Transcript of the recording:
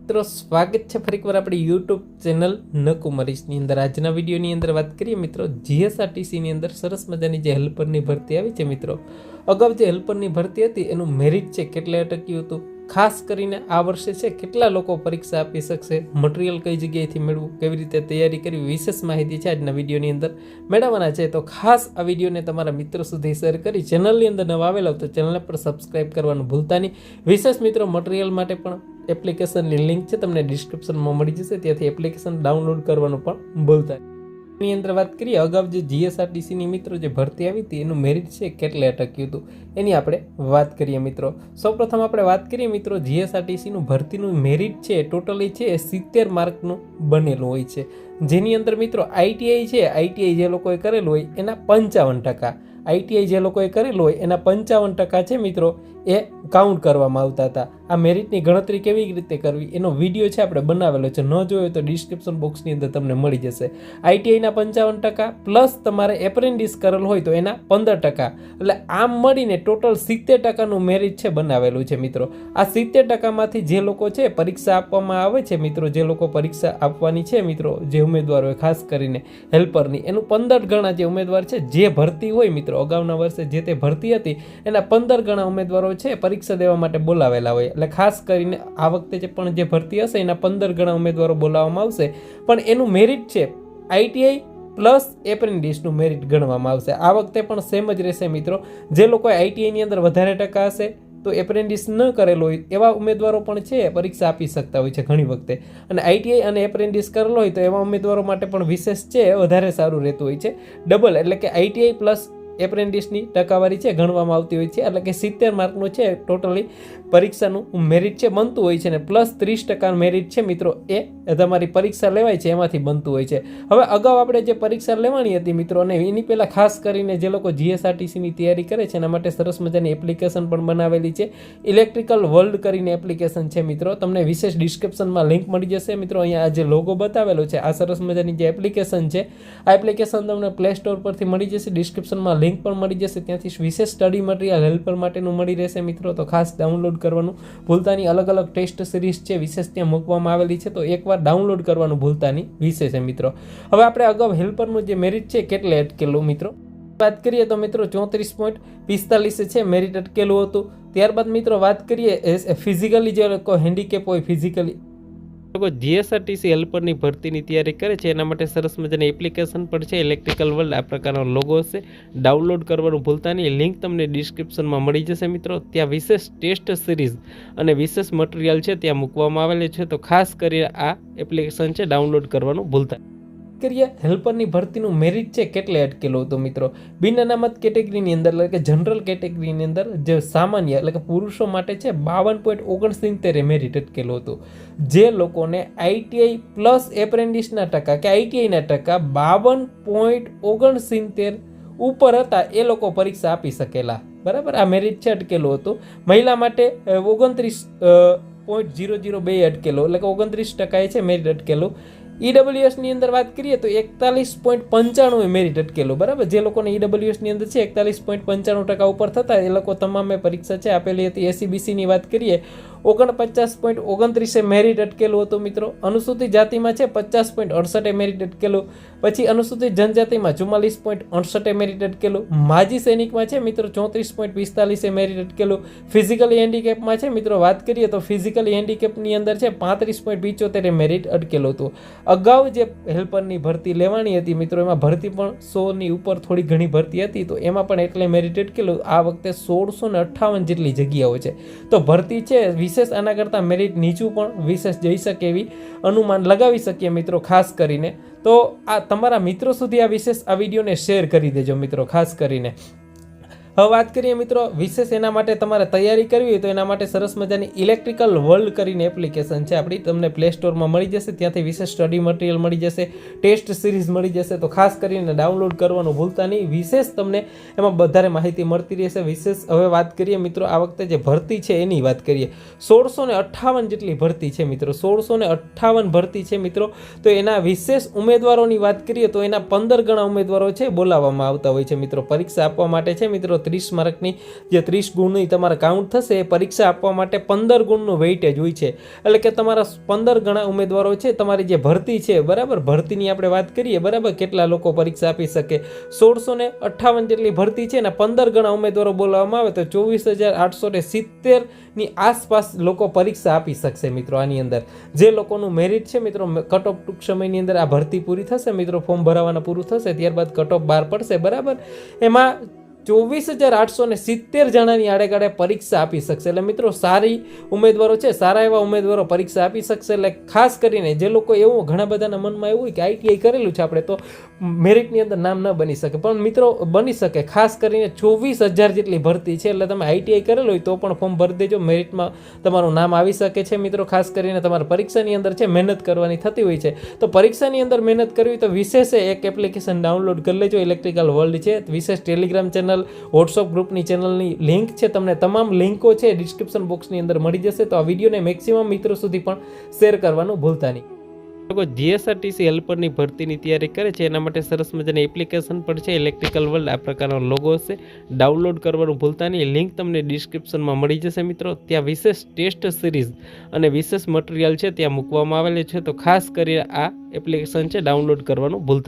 મિત્રો સ્વાગત છે ફરીકવાર આપણી યુટ્યુબ ચેનલ નકુમરીશની અંદર। આજના વિડીયોની અંદર વાત કરીએ મિત્રો જીએસઆરટીસીની અંદર સરસ મજાની જે હેલ્પરની ભરતી આવી છે મિત્રો। અગાઉ જે હેલ્પરની ભરતી હતી એનું મેરિટ છે કેટલે અટક્યું હતું, ખાસ કરીને આ વર્ષે છે કેટલા લોકો પરીક્ષા આપી શકશે, મટીરિયલ કઈ જગ્યાએથી મેળવવું, કેવી રીતે તૈયારી કરવી, વિશેષ માહિતી છે આજના વિડીયોની અંદર મેળવવાના છે। તો ખાસ આ વિડીયોને તમારા મિત્રો સુધી શેર કરી ચેનલની અંદર નવા આવેલા તો ચેનલને પર સબસ્ક્રાઇબ કરવાનું ભૂલતા નહીં। વિશેષ મિત્રો મટીરિયલ માટે પણ એપ્લિકેશનની લિંક છે તમને ડિસ્ક્રિપ્શનમાં મળી જશે, ત્યાંથી એપ્લિકેશન ડાઉનલોડ કરવાનું પણ ભૂલતા નહીં। ની અંદર વાત કરીએ અગાઉ જે જીએસઆરટીસીની મિત્રો જે ભરતી આવી હતી એનું મેરિટ છે કેટલે અટક્યું હતું એની આપણે વાત કરીએ મિત્રો। સૌપ્રથમ આપણે વાત કરીએ મિત્રો જીએસઆરટીસીનું ભરતીનું મેરિટ છે ટોટલી છે 70 માર્કનું બનેલું હોય છે, જેની અંદર મિત્રો આઈટીઆઈ છે, આઈટીઆઈ જે લોકોએ કરેલું હોય એના 55%, આઈટીઆઈ જે લોકોએ કરેલું હોય એના 55% છે મિત્રો એ કાઉન્ટ કરવામાં આવતા હતા। આ મેરિટની ગણતરી કેવી રીતે કરવી એનો વિડીયો છે આપણે બનાવેલો છે, ન જોયો તો ડિસ્ક્રિપ્શન બોક્સની અંદર તમને મળી જશે। આઈટીઆઈના 55% પ્લસ તમારે એપ્રેન્ટિસ કરેલ હોય તો એના 15%, એટલે આમ મળીને ટોટલ 70%નું મેરિટ છે બનાવેલું છે મિત્રો। આ 70%માંથી જે લોકો છે પરીક્ષા આપવામાં આવે છે મિત્રો, જે લોકો પરીક્ષા આપવાની છે મિત્રો, જે ઉમેદવારો ખાસ કરીને હેલ્પરની, એનું 15 ગણા જે ઉમેદવાર છે જે ભરતી હોય મિત્રો, અગાઉના વર્ષે જે તે ભરતી હતી એના 15 ગણા ઉમેદવારો છે પરીક્ષા દેવા માટે બોલાવેલા હોય, એટલે ખાસ કરીને આ વખતે જે પણ જે ભરતી હશે એના 15 ગણા ઉમેદવારો બોલાવવામાં આવશે, પણ એનું મેરિટ છે આઈટીઆઈ પ્લસ એપ્રેન્ટિસનું મેરિટ ગણવામાં આવશે। આ વખતે પણ સેમ જ રહેશે મિત્રો, જે લોકો આઈટીઆઈની અંદર વધારે ટકા હશે તો એપ્રેન્ટિસ ન કરેલો હોય એવા ઉમેદવારો પણ છે પરીક્ષા આપી શકતા હોય છે ઘણી વખતે, અને આઈટીઆઈ અને એપ્રેન્ટિસ કરેલો હોય તો એવા ઉમેદવારો માટે પણ વિશેષ છે વધારે સારું રહેતું હોય છે, ડબલ એટલે કે આઈટીઆઈ પ્લસ એપ્રેન્ટિસની ટકાવારી છે ગણવામાં આવતી હોય છે, એટલે કે 70 માર્કનું છે ટોટલી પરીક્ષાનું મેરિટ છે બનતું હોય છે, ને પ્લસ 30% મેરિટ છે મિત્રો એ તમારી પરીક્ષા લેવાય છે એમાંથી બનતું હોય છે। હવે અગાઉ આપણે જે પરીક્ષા લેવાની હતી મિત્રો, અને એની પહેલાં ખાસ કરીને જે લોકો જીએસઆરટીસીની તૈયારી કરે છે એના માટે સરસ મજાની એપ્લિકેશન પણ બનાવેલી છે, ઇલેક્ટ્રિકલ વર્લ્ડ કરીને એપ્લિકેશન છે મિત્રો, તમને વિશેષ ડિસ્ક્રિપ્શનમાં લિંક મળી જશે મિત્રો। અહીંયા આ જે લોગો બતાવેલો છે આ સરસ મજાની જે એપ્લિકેશન છે આ એપ્લિકેશન તમને પ્લે સ્ટોર પરથી મળી જશે, ડિસ્ક્રિપ્શનમાં લિંક પણ મળી જશે, ત્યાંથી વિશેષ સ્ટડી મટીરિયલ હેલ્પર માટેનું મળી રહેશે મિત્રો, તો ખાસ ડાઉનલોડ કરવાનું ભૂલતા નહીં। અલગ અલગ ટેસ્ટ સિરીઝ છે વિશેષ ત્યાં મૂકવામાં આવેલી છે, તો એકવાર ડાઉનલોડ કરવાનું ભૂલતા નહીં વિશેષ છે મિત્રો। હવે આપણે અગાઉ હેલ્પરનું જે મેરિટ છે કેટલે અટકેલું મિત્રો વાત કરીએ તો મિત્રો 34.45 છે મેરિટ અટકેલું હતું। ત્યારબાદ મિત્રો વાત કરીએ ફિઝિકલી જે લોકો હેન્ડીકેપ હોય, ફિઝિકલી લોકો જીએસઆરટીસી હેલ્પરની ભરતીની તૈયારી કરે છે એના માટે સરસ મજાની એપ્લિકેશન પણ છે ઇલેક્ટ્રિકલ વર્લ્ડ, આ પ્રકારનો લોગો હશે, ડાઉનલોડ કરવાનું ભૂલતા નહીં, લિંક તમને ડિસ્ક્રિપ્શનમાં મળી જશે મિત્રો। ત્યાં વિશેષ ટેસ્ટ સિરીઝ અને વિશેષ મટીરિયલ છે ત્યાં મૂકવામાં આવેલું છે, તો ખાસ કરીને આ એપ્લિકેશન છે ડાઉનલોડ કરવાનું ભૂલતા નહીં। કરીએ હેલ્પરની ભરતીનું મેરિટ છે કેટલે અટકેલું હતું મિત્રો, બિન અનામત કેટેગરીની અંદર એટલે કે જનરલ કેટેગરીની અંદર જે સામાન્ય એટલે કે પુરુષો માટે છે 52.69 મેરિટ અટકેલું હતું। જે લોકોને આઈટીઆઈ પ્લસ એપ્રેન્ટિસના ટકા કે આઈટીઆઈના ટકા 52.69 ઉપર હતા એ લોકો પરીક્ષા આપી શકેલા, બરાબર, આ મેરિટ છે અટકેલું હતું। મહિલા માટે 29.002 અટકેલું એટલે કે 29% છે મેરિટ અટકેલું। ઈડબ્લ્યુએસ ની અંદર વાત કરીએ તો 41.95 મેરિટ અટકેલું, બરાબર, જે લોકોને ઈડબ્લ્યુએસ ની અંદર છે 41.95% ઉપર થતા એ લોકો તમામે પરીક્ષા છે આપેલી હતી। એસીબીસી ની વાત કરીએ 49.29 મેરિટ અટકેલું હતું મિત્રો। અનુસૂચિત જાતિમાં છે 50.68 મેરિટ અટકેલું, પછી અનુસૂચિત જનજાતિમાં 44.68 મેરિટ અટકેલું, માજી સૈનિકમાં છે મિત્રો 34.45 મેરિટ અટકેલું, ફિઝિકલી હેન્ડીકેપમાં છે મિત્રો વાત કરીએ તો ફિઝિકલી હેન્ડીકેપની અંદર છે 35.75 મેરિટ અટકેલું હતું। અગાઉ જે હેલ્પરની ભરતી લેવાની હતી મિત્રો એમાં ભરતી પણ 100ની ઉપર થોડી ઘણી ભરતી હતી, તો એમાં પણ એટલે મેરિટ અટકેલું। આ વખતે 1658 જેટલી જગ્યાઓ છે, તો ભરતી છે વિશેષ આના કરતાં મેરિટ નીચું પણ વિશેષ જઈ શકે એવી અનુમાન લગાવી શકીએ મિત્રો ખાસ કરીને। તો આ તમારા મિત્રો સુધી આ વિશેષ આ વિડીયોને શેર કરી દેજો મિત્રો ખાસ કરીને। હવે વાત કરીએ મિત્રો વિશેષ એના માટે તમારે તૈયારી કરવી હોય તો એના માટે સરસ મજાની ઇલેક્ટ્રિકલ વર્લ્ડ કરીને એપ્લિકેશન છે આપણી, તમને પ્લે સ્ટોરમાં મળી જશે, ત્યાંથી વિશેષ સ્ટડી મટીરિયલ મળી જશે, ટેસ્ટ સિરીઝ મળી જશે, તો ખાસ કરીને ડાઉનલોડ કરવાનું ભૂલતા નહીં, વિશેષ તમને એમાં વધારે માહિતી મળતી રહેશે વિશેષ। હવે વાત કરીએ મિત્રો આ વખતે જે ભરતી છે એની વાત કરીએ 1658 જેટલી ભરતી છે મિત્રો, 1658 ભરતી છે મિત્રો, તો એના વિશેષ ઉમેદવારોની વાત કરીએ તો એના 15 ગણા ઉમેદવારો છે બોલાવવામાં આવતા હોય છે મિત્રો પરીક્ષા આપવા માટે છે મિત્રો। 30 માર્કની જે 30 ગુણની તમારા કાઉન્ટ થશે એ પરીક્ષા આપવા માટે 15 ગુણનું વેઇટેજ હોય છે. એટલે કે તમારા 15 ગણા ઉમેદવારો છે. તમારી જે ભરતી છે, બરાબર, ભરતીની આપણે વાત કરીએ, બરાબર, કેટલા લોકો પરીક્ષા આપી શકે, 1658 જેટલી ભરતી છે ને 15 ગણા ઉમેદવારો બોલાવવામાં આવે તો 24,870 ની આસપાસ લોકો પરીક્ષા આપી શકશે મિત્રો. આની અંદર જે લોકોનું મેરિટ છે મિત્રો, કટ ઓફ ટૂંક સમયની અંદર આ ભરતી પૂરી થશે મિત્રો, ફોર્મ ભરાવાના પૂરું થશે, ત્યારબાદ કટ ઓફ બહાર પડશે, બરાબર. એમાં 24,870 જણાની આડેગાડે પરીક્ષા આપી શકશે. એટલે મિત્રો સારી ઉમેદવારો છે, સારા એવા ઉમેદવારો પરીક્ષા આપી શકશે. એટલે ખાસ કરીને જે લોકો એવું, ઘણા બધાના મનમાં એવું હોય કે આઈટીઆઈ કરેલું છે આપણે તો મેરિટની અંદર નામ ન બની શકે, પણ મિત્રો બની શકે. ખાસ કરીને 24,000 જેટલી ભરતી છે. એટલે તમે આઈટીઆઈ કરેલું હોય તો પણ ફોર્મ ભરી દેજો, મેરિટમાં તમારું નામ આવી શકે છે મિત્રો. ખાસ કરીને તમારે પરીક્ષાની અંદર છે મહેનત કરવાની થતી હોય છે, તો પરીક્ષાની અંદર મહેનત કરવી તો વિશેષ એક એપ્લિકેશન ડાઉનલોડ કરી લેજો. ઇલેક્ટ્રિકલ વર્લ્ડ છે, વિશેષ ટેલિગ્રામ ચેનલ, વોટ્સઅપ ગ્રુપની ચેનલની લિંક છે, તમને તમામ લિંકો છે ડિસ્ક્રિપ્શન બોક્સની અંદર મળી જશે. તો આ વિડીયોને મેક્સિમમ મિત્રો સુધી પણ શેર કરવાનું ભૂલતા નહીં. લોકો જીએસઆરટીસી હેલ્પરની ભરતીની તૈયારી કરે છે એના માટે સરસ મજાની એપ્લિકેશન પણ છે, ઇલેક્ટ્રિકલ વર્લ્ડ. આ પ્રકારનો લોગો હશે, ડાઉનલોડ કરવાનું ભૂલતા નહીં. લિંક તમને ડિસ્ક્રિપ્શનમાં મળી જશે મિત્રો. ત્યાં વિશેષ ટેસ્ટ સિરીઝ અને વિશેષ મટીરિયલ છે ત્યાં મૂકવામાં આવેલી છે, તો ખાસ કરી આ એપ્લિકેશન છે ડાઉનલોડ કરવાનું ભૂલતા નહીં.